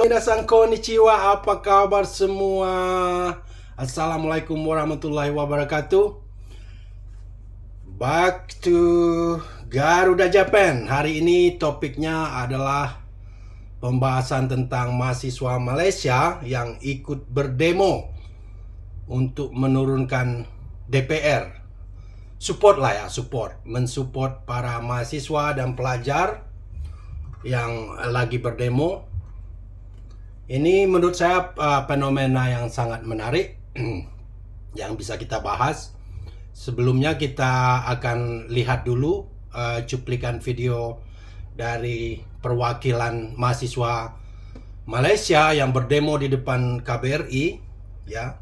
Minasan konnichiwa, apa kabar semua? Assalamualaikum warahmatullahi wabarakatuh. Back to Garuda Japan. Hari ini topiknya adalah pembahasan tentang mahasiswa Malaysia yang ikut berdemo untuk menurunkan DPR. Support lah ya, mensupport para mahasiswa dan pelajar yang lagi berdemo. Ini menurut saya fenomena yang sangat menarik yang bisa kita bahas. Sebelumnya kita akan lihat dulu cuplikan video dari perwakilan mahasiswa Malaysia yang berdemo di depan KBRI, ya.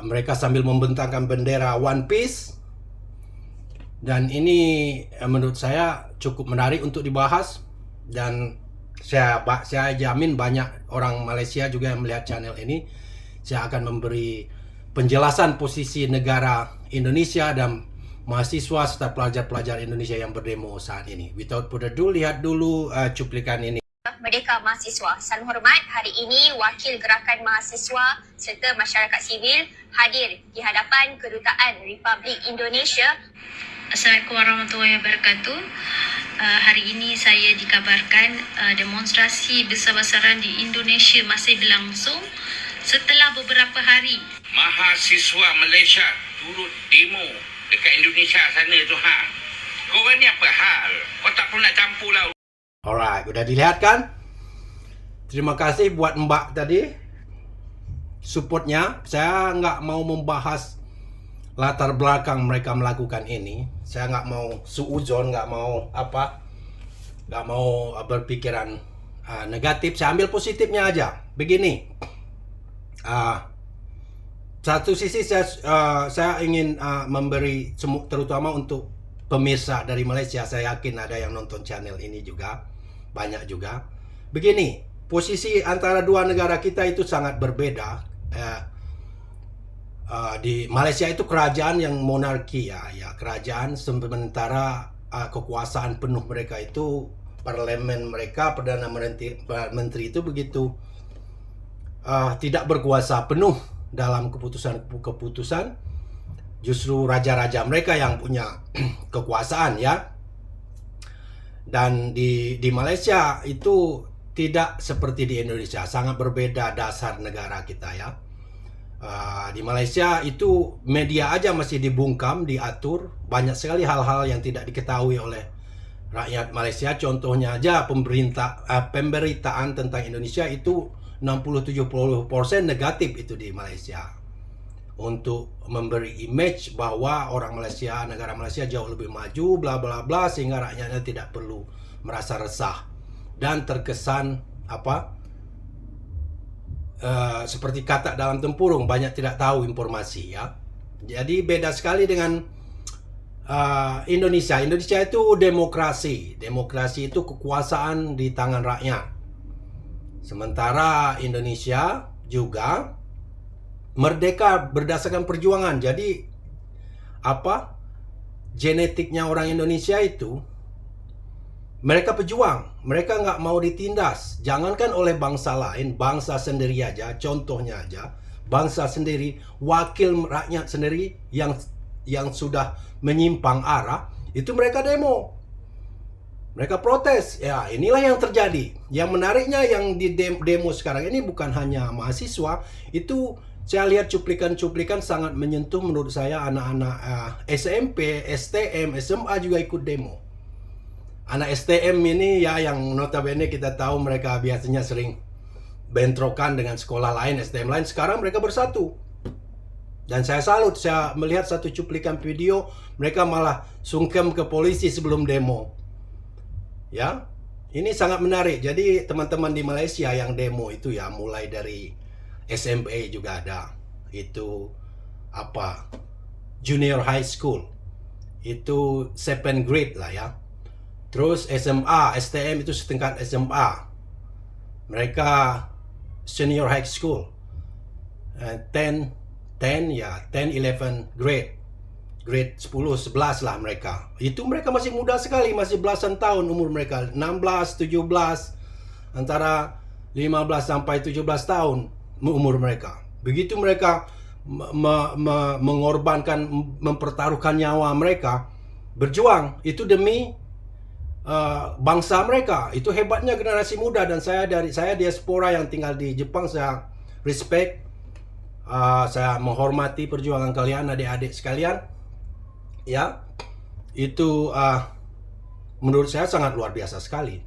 Mereka sambil membentangkan bendera One Piece, dan ini menurut saya cukup menarik untuk dibahas, dan saya jamin banyak orang Malaysia juga yang melihat channel ini. Saya akan memberi penjelasan posisi negara Indonesia dan mahasiswa serta pelajar-pelajar Indonesia yang berdemo saat ini. Without further ado, lihat dulu cuplikan ini. Merdeka Mahasiswa. Salam hormat, hari ini wakil gerakan mahasiswa serta masyarakat sivil hadir di hadapan Kedutaan Republik Indonesia. Assalamualaikum warahmatullahi wabarakatuh. Hari ini saya dikabarkan demonstrasi besar-besaran di Indonesia masih berlangsung setelah beberapa hari. Mahasiswa Malaysia turut demo dekat Indonesia sana tu Kau ni apa hal? Kau tak perlu nak campur lah. Alright, udah dilihat kan? Terima kasih buat Mbak tadi supportnya. Saya nggak mau membahas latar belakang mereka melakukan ini. Saya nggak mau suuzon, nggak mau berpikiran negatif. Saya ambil positifnya aja. Begini, satu sisi saya ingin memberi terutama untuk pemirsa dari Malaysia. Saya yakin ada yang nonton channel ini juga, banyak juga. Begini, posisi antara dua negara kita itu sangat berbeda. Di Malaysia itu kerajaan yang monarki, ya kerajaan, sementara kekuasaan penuh mereka itu parlemen mereka, perdana menteri itu begitu tidak berkuasa penuh dalam keputusan. Justru raja-raja mereka yang punya kekuasaan, ya. Dan di Malaysia itu tidak seperti di Indonesia, sangat berbeda dasar negara kita, ya. Di Malaysia itu media aja masih dibungkam, diatur. Banyak sekali hal-hal yang tidak diketahui oleh rakyat Malaysia. Contohnya aja pemberitaan tentang Indonesia itu 60-70% negatif itu di Malaysia, untuk memberi image bahwa orang Malaysia, negara Malaysia jauh lebih maju, bla bla bla, sehingga rakyatnya tidak perlu merasa resah dan terkesan seperti katak dalam tempurung, banyak tidak tahu informasi, ya. Jadi beda sekali dengan Indonesia. Indonesia itu demokrasi itu kekuasaan di tangan rakyat. Sementara Indonesia juga merdeka berdasarkan perjuangan. Jadi genetiknya orang Indonesia itu, mereka pejuang, mereka nggak mau ditindas. Jangankan oleh bangsa lain, bangsa sendiri aja. Contohnya aja, bangsa sendiri, wakil rakyat sendiri yang sudah menyimpang arah, itu mereka demo, mereka protes. Ya, inilah yang terjadi. Yang menariknya yang di demo sekarang ini bukan hanya mahasiswa. Itu saya lihat cuplikan-cuplikan sangat menyentuh menurut saya. Anak-anak SMP, STM, SMA juga ikut demo. Anak STM ini, ya, yang notabene kita tahu mereka biasanya sering bentrokan dengan sekolah lain, STM lain. Sekarang mereka bersatu. Dan saya salut, saya melihat satu cuplikan video, mereka malah sungkem ke polisi sebelum demo. Ya, ini sangat menarik. Jadi teman-teman di Malaysia yang demo itu, ya, mulai dari SMP juga ada. Itu junior high school. Itu 7 grade lah, ya. Terus SMA, STM itu setingkat SMA. Mereka senior high school. 10, 11 grade. Grade 10, 11 lah mereka. Itu mereka masih muda sekali, masih belasan tahun umur mereka. 16, 17, antara 15 sampai 17 tahun umur mereka. Begitu mereka mengorbankan, mempertaruhkan nyawa mereka, berjuang itu demi bangsa mereka. Itu hebatnya generasi muda. Dan saya diaspora yang tinggal di Jepang, saya respect, saya menghormati perjuangan kalian, adik-adik sekalian. Ya, itu menurut saya sangat luar biasa sekali.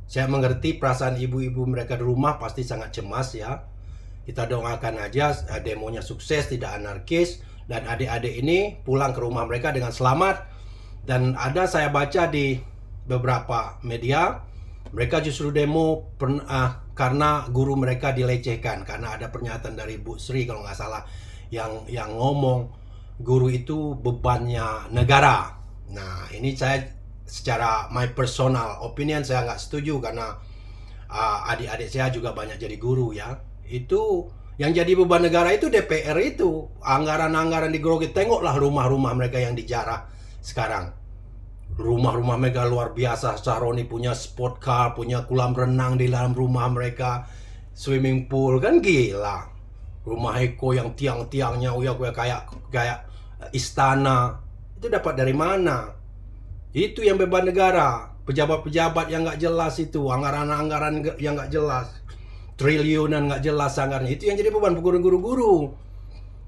Saya mengerti perasaan ibu-ibu mereka di rumah pasti sangat cemas ya. Kita doakan aja demonya sukses, tidak anarkis, dan adik-adik ini pulang ke rumah mereka dengan selamat. Dan ada saya baca di beberapa media, mereka justru demo karena guru mereka dilecehkan. Karena ada pernyataan dari Bu Sri kalau nggak salah yang ngomong guru itu bebannya negara. Nah, ini saya secara my personal opinion saya nggak setuju, karena adik-adik saya juga banyak jadi guru ya. Itu yang jadi beban negara itu DPR itu. Anggaran-anggaran digrogi. Tengoklah rumah-rumah mereka yang dijarah sekarang. Rumah-rumah mereka luar biasa. Saroni punya sport car, punya kolam renang di dalam rumah mereka, swimming pool, kan gila. Rumah Eko yang tiang-tiangnya kayak istana. Itu dapat dari mana? Itu yang beban negara. Pejabat-pejabat yang nggak jelas itu, anggaran-anggaran yang nggak jelas, triliunan nggak jelas anggarannya. Itu yang jadi beban guru-guru.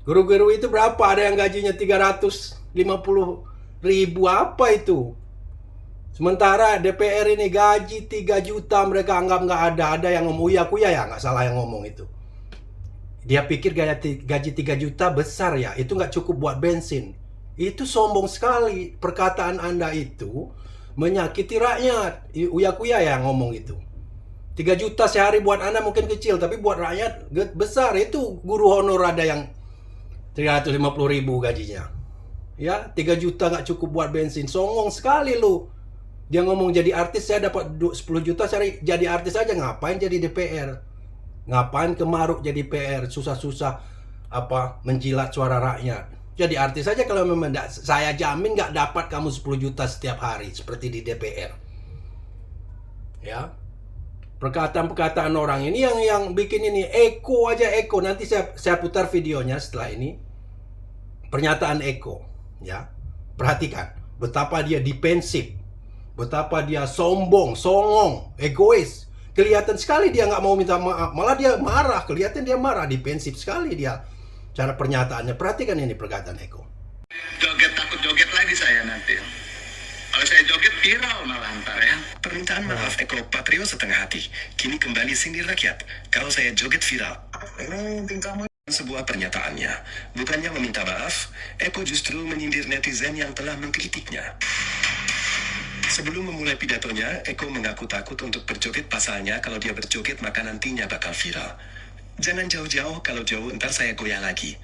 Guru-guru itu berapa? Ada yang gajinya 350.000, apa itu? Sementara DPR ini gaji 3 juta mereka anggap nggak ada. Ada yang ngomong uya-kuya ya, nggak salah yang ngomong itu. Dia pikir gaji 3 juta besar ya, itu nggak cukup buat bensin. Itu sombong sekali. Perkataan Anda itu menyakiti rakyat. Uya-kuya ya ngomong itu. 3 juta sehari buat Anda mungkin kecil, tapi buat rakyat besar. Itu guru honor ada yang 350.000 gajinya. Ya, 3 juta nggak cukup buat bensin. Songong sekali lu. Dia ngomong jadi artis, saya dapat 10 juta jadi artis aja. Ngapain jadi DPR? Ngapain kemaruk jadi PR? Susah-susah menjilat suara rakyat. Jadi artis aja kalau memang saya jamin nggak dapat kamu 10 juta setiap hari seperti di DPR. Ya. Perkataan-perkataan orang ini yang bikin ini Eko aja. Eko, nanti saya putar videonya setelah ini. Pernyataan Eko, ya. Perhatikan betapa dia defensif. Betapa dia sombong, songong, egois. Kelihatan sekali dia nggak mau minta maaf. Malah dia marah. Kelihatan dia marah. Defensif sekali dia. Cara pernyataannya. Perhatikan ini perkataan Eko. Takut joget lagi saya nanti. Kalau saya joget viral malah ntar ya. Permintaan maaf Eko Patrio setengah hati. Kini kembali sindir rakyat. Kalau saya joget viral. Sebuah pernyataannya. Bukannya meminta maaf, Eko justru menyindir netizen yang telah mengkritiknya. Sebelum memulai pidatonya, Eko mengaku takut untuk berjoget, pasalnya kalau dia berjoget maka nantinya bakal viral. Jangan jauh-jauh, kalau jauh ntar saya goyah lagi.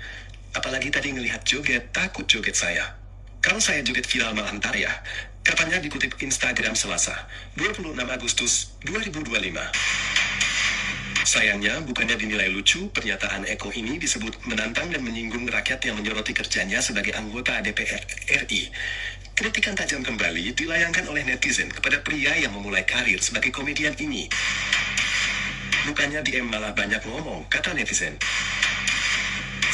Apalagi tadi ngelihat joget, takut joget saya. Kalau saya joget viral malah ntar ya. Katanya dikutip Instagram Selasa, 26 Agustus 2025. Sayangnya, bukannya dinilai lucu, pernyataan Eko ini disebut menantang dan menyinggung rakyat yang menyoroti kerjanya sebagai anggota DPR RI. Kritikan tajam kembali dilayangkan oleh netizen kepada pria yang memulai karir sebagai komedian ini. Bukannya DM malah banyak ngomong, kata netizen.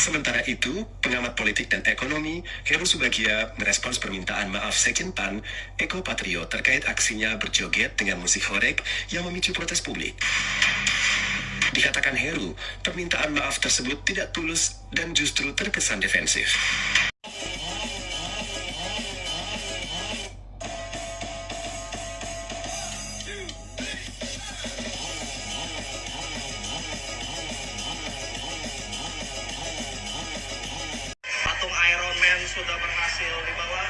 Sementara itu, pengamat politik dan ekonomi, Heru Subagia, merespons permintaan maaf Sekjen PAN, Eko Patrio terkait aksinya berjoget dengan musik horeg yang memicu protes publik. Dikatakan Heru, permintaan maaf tersebut tidak tulus dan justru terkesan defensif. Patung Iron Man sudah berhasil dibawa.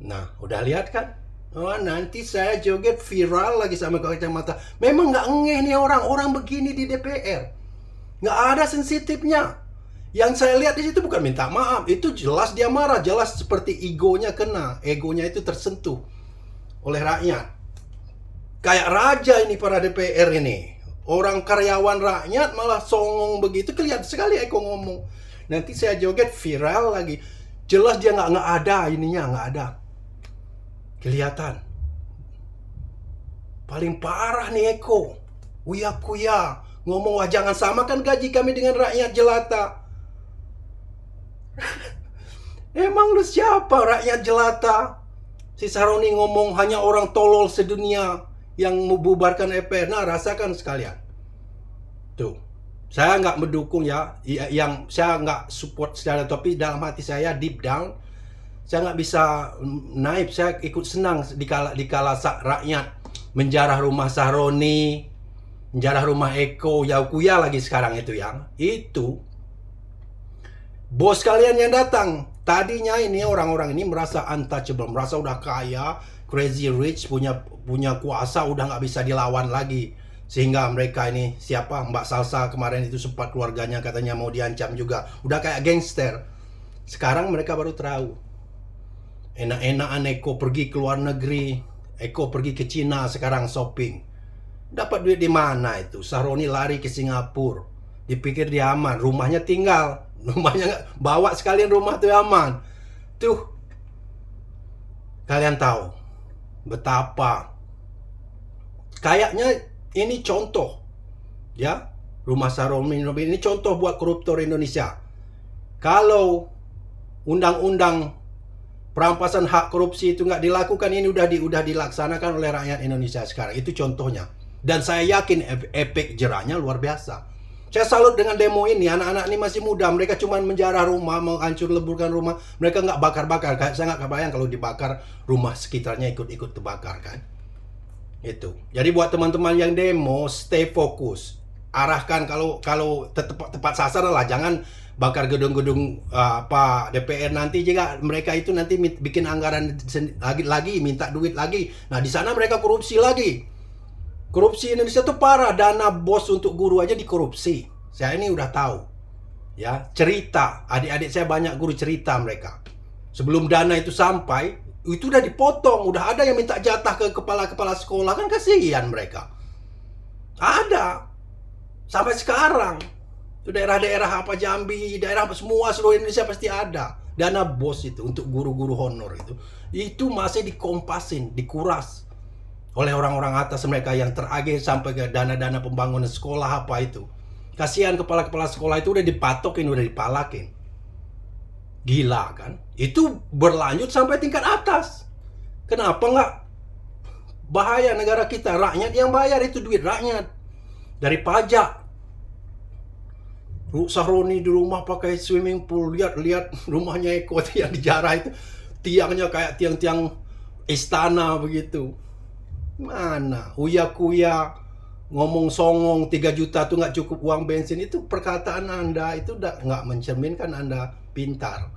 Nah, udah lihat kan? Oh, nanti saya joget viral lagi sama kacamata. Memang nggak ngeh nih orang begini di DPR. Nggak ada sensitifnya. Yang saya lihat di situ bukan minta maaf. Itu jelas dia marah. Jelas seperti egonya kena. Egonya itu tersentuh oleh rakyat. Kayak raja ini para DPR ini. orang karyawan rakyat malah songong begitu. Kelihatan sekali Eko ngomong. Nanti saya joget viral lagi. Jelas dia nggak ada ininya, nggak ada. Kelihatan. Paling parah nih Eko. Uya-kuya. Ngomong, wah jangan samakan gaji kami dengan rakyat jelata. Emang lu siapa rakyat jelata? Si Saroni ngomong hanya orang tolol sedunia yang membubarkan EPR. Nah, rasakan sekalian. Tuh. Saya nggak mendukung ya. Yang saya nggak support secara, tapi dalam hati saya deep down saya nggak bisa naib. Saya ikut senang dikala rakyat menjarah rumah Saroni, menjarah rumah Eko, Yaukuya lagi sekarang itu yang. Itu bos kalian yang datang. Tadinya ini orang-orang ini merasa untouchable, merasa udah kaya, crazy rich, punya kuasa, udah nggak bisa dilawan lagi. Sehingga mereka ini, siapa? Mbak Salsa kemarin itu sempat keluarganya katanya mau diancam juga. Udah kayak gangster. Sekarang mereka baru tahu. Enak-enakan Eko pergi ke luar negeri. Eko pergi ke Cina sekarang shopping. Dapat duit di mana itu? Saroni lari ke Singapura. Dipikir dia aman, rumahnya tinggal. Rumahnya nggak, bawa sekalian rumah tuh aman. Tuh, kalian tahu betapa kayaknya ini contoh, ya, rumah Saroni ini contoh buat koruptor Indonesia. Kalau undang-undang perampasan hak korupsi itu nggak dilakukan, ini udah dilaksanakan oleh rakyat Indonesia sekarang. Itu contohnya. Dan saya yakin efek jerahnya luar biasa. Saya salut dengan demo ini. Anak-anak ini masih muda. Mereka cuma menjarah rumah, mau hancur leburkan rumah. Mereka nggak bakar-bakar. Saya nggak kebayang kalau dibakar, rumah sekitarnya ikut terbakar kan. Itu. Jadi buat teman-teman yang demo, stay fokus. Arahkan kalau tepat sasaran lah. Jangan bakar gedung-gedung DPR nanti. Jika mereka itu nanti bikin anggaran lagi, minta duit lagi. Nah di sana mereka korupsi lagi. Korupsi Indonesia tuh parah, dana bos untuk guru aja dikorupsi. Saya ini udah tahu. Ya, cerita, adik-adik saya banyak guru cerita mereka. Sebelum dana itu sampai, itu udah dipotong, udah ada yang minta jatah ke kepala-kepala sekolah, kan kasihan mereka. Ada. Sampai sekarang. Itu daerah-daerah apa Jambi, daerah semua seluruh Indonesia pasti ada. Dana bos itu untuk guru-guru honor itu. Itu masih dikompasin, dikuras oleh orang-orang atas mereka yang teragih sampai ke dana-dana pembangunan sekolah apa itu. Kasihan kepala-kepala sekolah itu udah dipatokin, udah dipalakin. Gila kan? Itu berlanjut sampai tingkat atas. Kenapa nggak? Bahaya negara kita. Rakyat yang bayar itu duit rakyat. Dari pajak. Saroni di rumah pakai swimming pool. Lihat rumahnya Eko yang dijarah itu. Tiangnya kayak tiang-tiang istana begitu. Mana? Uya-kuya ngomong songong 3 juta tuh nggak cukup uang bensin. Itu perkataan Anda itu udah nggak mencerminkan Anda pintar.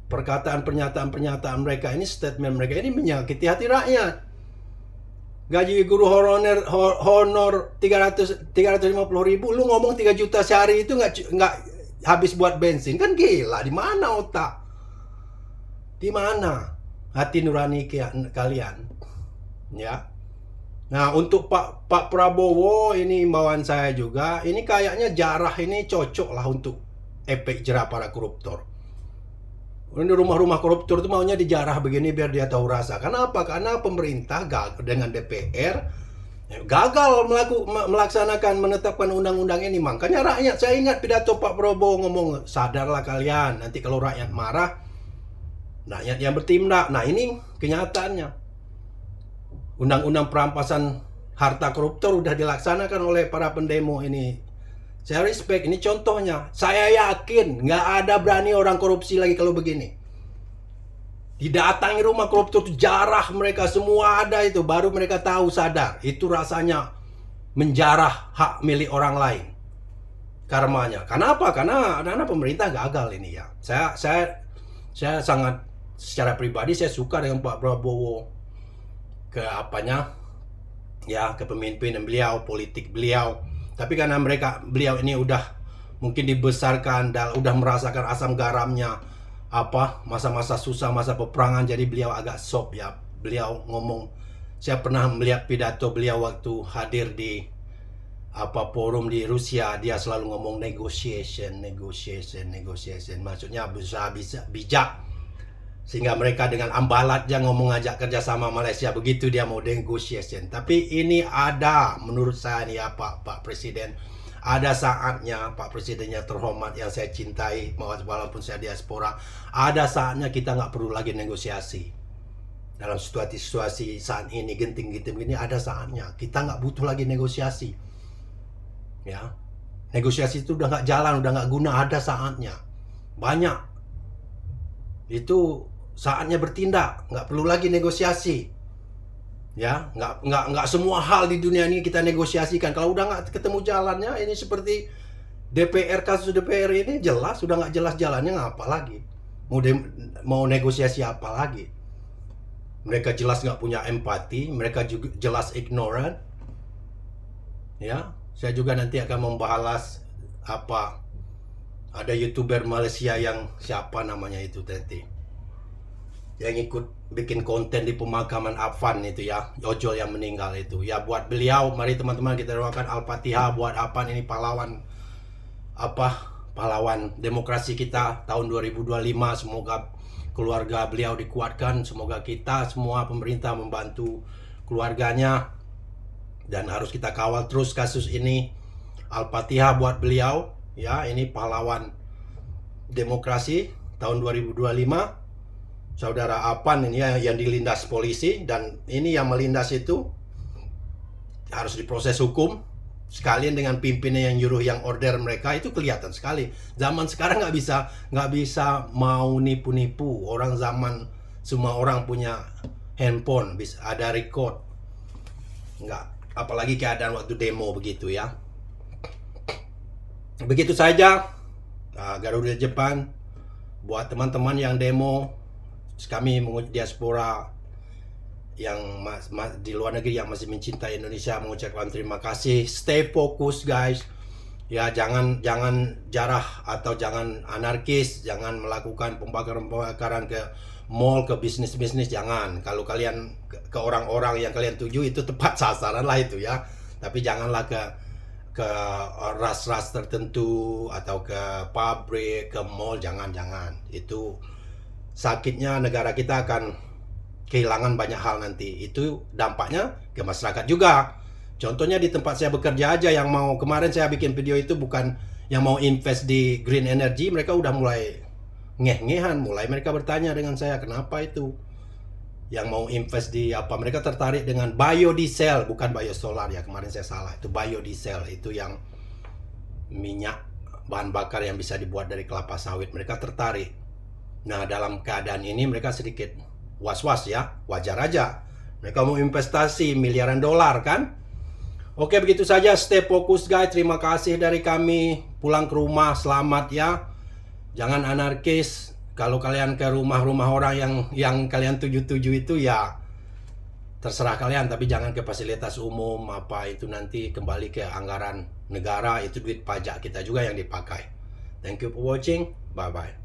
Pernyataan-pernyataan mereka ini, statement mereka ini menyakiti hati rakyat. Gaji guru honor 350 ribu, lu ngomong 3 juta sehari itu nggak habis buat bensin, kan gila. Di mana otak? Di mana hati nurani kalian? Ya. Nah, untuk Pak Prabowo ini imbauan saya juga, ini kayaknya jarah ini cocok lah untuk efek jerah para koruptor. Ini rumah-rumah koruptor itu maunya dijarah begini biar dia tahu rasa. Kenapa? Karena pemerintah dengan DPR gagal melaksanakan, menetapkan undang-undang ini. Makanya rakyat, saya ingat pidato Pak Prabowo ngomong, sadarlah kalian, nanti kalau rakyat marah, rakyat yang bertindak. Nah ini kenyataannya. Undang-undang perampasan harta koruptor udah dilaksanakan oleh para pendemo ini. Saya respect, ini contohnya. Saya yakin nggak ada berani orang korupsi lagi kalau begini. Didatangi rumah koruptor itu, jarah mereka semua ada itu. Baru mereka tahu, sadar. Itu rasanya menjarah hak milik orang lain. Karmanya. Kenapa? Karena pemerintah gagal ini ya. Saya sangat, secara pribadi saya suka dengan Pak Prabowo. Kepemimpinan beliau, politik beliau. Tapi karena beliau ini udah mungkin dibesarkan dan udah merasakan asam garamnya masa-masa susah, masa peperangan, jadi beliau agak soft ya. Beliau ngomong, saya pernah melihat pidato beliau waktu hadir di forum di Rusia, dia selalu ngomong negotiation. Maksudnya bisa bijak, sehingga mereka dengan ambalatnya ngomong ngajak kerjasama Malaysia, begitu dia mau negotiation. Tapi ini ada, menurut saya nih ya Pak Presiden, ada saatnya Pak Presidennya terhormat yang saya cintai, walaupun saya diaspora, ada saatnya kita nggak perlu lagi negosiasi. Dalam situasi saat ini genting-genting ini, ada saatnya kita nggak butuh lagi negosiasi. Ya, negosiasi itu udah nggak jalan, udah nggak guna. Ada saatnya, banyak itu saatnya bertindak, nggak perlu lagi negosiasi. Ya, nggak semua hal di dunia ini kita negosiasikan. Kalau udah nggak ketemu jalannya, ini seperti kasus DPR ini jelas, udah nggak jelas jalannya, ngapa lagi? Mau negosiasi apa lagi? Mereka jelas nggak punya empati, mereka juga jelas ignorant. Ya, saya juga nanti akan membalas ada YouTuber Malaysia yang siapa namanya itu nanti, yang ikut bikin konten di pemakaman Afan itu ya, ojol yang meninggal itu ya. Buat beliau, mari teman-teman kita doakan Al-Fatihah buat Afan ini, pahlawan demokrasi kita tahun 2025. Semoga keluarga beliau dikuatkan, semoga kita semua pemerintah membantu keluarganya, dan harus kita kawal terus kasus ini. Al-Fatihah buat beliau ya, ini pahlawan demokrasi tahun 2025. Saudara Apan ini yang dilindas polisi, dan ini yang melindas itu harus diproses hukum sekalian dengan pimpinnya yang nyuruh, yang order mereka. Itu kelihatan sekali. Zaman sekarang nggak bisa mau nipu-nipu orang. Zaman semua orang punya handphone, bisa ada record. Nggak, apalagi keadaan waktu demo begitu ya. Begitu saja Garuda Jepang buat teman-teman yang demo. Kami diaspora yang di luar negeri yang masih mencintai Indonesia mengucapkan terima kasih. Stay fokus guys. Ya, jangan jarah atau jangan anarkis, jangan melakukan pembakaran ke mall, ke bisnis-bisnis, jangan. Kalau kalian ke orang-orang yang kalian tuju itu tepat sasaran lah itu ya. Tapi janganlah ke ras-ras tertentu atau ke pabrik, ke mall, jangan. Itu sakitnya negara kita akan kehilangan banyak hal nanti. Itu dampaknya ke masyarakat juga. Contohnya di tempat saya bekerja aja, yang mau, kemarin saya bikin video itu bukan yang mau invest di green energy, mereka udah mulai ngeh-ngehan, mulai mereka bertanya dengan saya, kenapa itu yang mau invest di mereka tertarik dengan biodiesel, bukan biosolar ya, kemarin saya salah, itu biodiesel, itu yang minyak bahan bakar yang bisa dibuat dari kelapa sawit, mereka tertarik. Nah, dalam keadaan ini mereka sedikit was-was ya, wajar aja. Mereka mau investasi miliaran dolar kan. Oke, begitu saja, stay fokus guys. Terima kasih dari kami. Pulang ke rumah selamat ya. Jangan anarkis. Kalau kalian ke rumah-rumah orang yang kalian tuju-tuju itu ya terserah kalian, tapi jangan ke fasilitas umum itu nanti kembali ke anggaran negara, itu duit pajak kita juga yang dipakai. Thank you for watching. Bye bye.